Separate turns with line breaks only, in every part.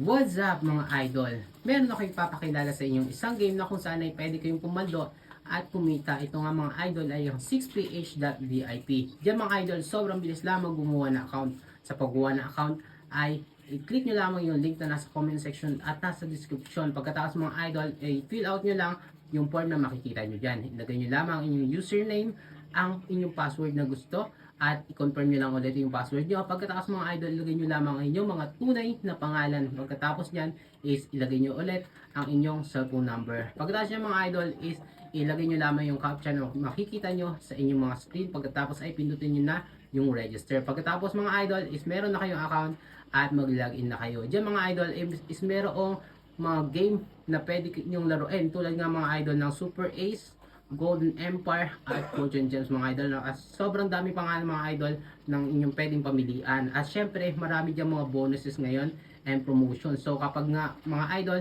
What's up mga idol? Meron ako ipapakilala sa inyong isang game na kung saan ay pwede kayong pumaldo at kumita. Ito nga mga idol ay yung 6ph.vip. Diyan mga idol, sobrang bilis lamang gumawa ng account. Sa paggawa ng account ay i-click nyo lamang yung link na nasa comment section at nasa description. Pagkatapos mga idol, ay fill out nyo lang yung form na makikita nyo dyan. Ilagay nyo lamang inyong username, ang inyong password na gusto at i-confirm nyo lang ulit yung password nyo. Pagkatapos mga idol, ilagay nyo lamang ang inyong mga tunay na pangalan. Pagkatapos nyan is ilagay nyo ulit ang inyong cellphone number. Pagkatapos nyan mga idol is ilagay nyo lamang yung captcha na makikita nyo sa inyong mga screen. Pagkatapos ay pindutin nyo na yung register. Pagkatapos mga idol is meron na kayong account at mag-login na kayo. Diyan mga idol is merong mga game na pwede nyong laruin tulad nga mga idol ng Super Ace, Golden Empire at Fortune Gems mga idol. At sobrang dami pa nga mga idol ng inyong pwedeng pamilian. At syempre marami dyan mga bonuses ngayon and promotion. So kapag nga mga idol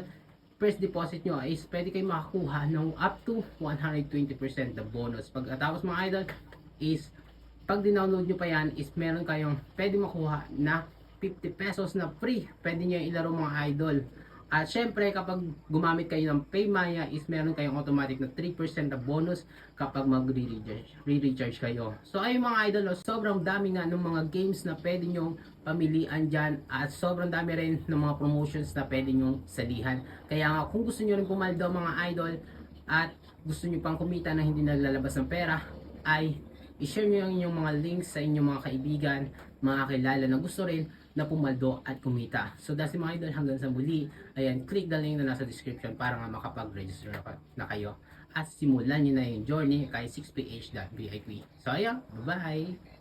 first deposit nyo is pwede kayo makakuha ng up to 120% the bonus. Pagkatapos mga idol is pag dinownload nyo pa yan is meron kayong pwede makuha na 50 pesos na free. Pwede nyo ilaro mga idol. At syempre kapag gumamit kayo ng Paymaya is meron kayong automatic na 3% na bonus kapag mag-re-recharge kayo. So ayun mga idol, sobrang dami nga ng mga games na pwede nyong pamilian dyan at sobrang dami rin ng mga promotions na pwede nyong salihan. Kaya nga kung gusto nyo rin pumaldo mga idol at gusto nyo pang kumita na hindi naglalabas ng pera ay i-share nyo yung inyong mga links sa inyong mga kaibigan, mga kilala na gusto rin na pumaldo at kumita. So that's it mga idol, hanggang sa muli. Ayan, click the link na nasa description para nga makapag-register na kayo. At simulan nyo na yung journey kay 6ph.vip. So ayan, bye-bye!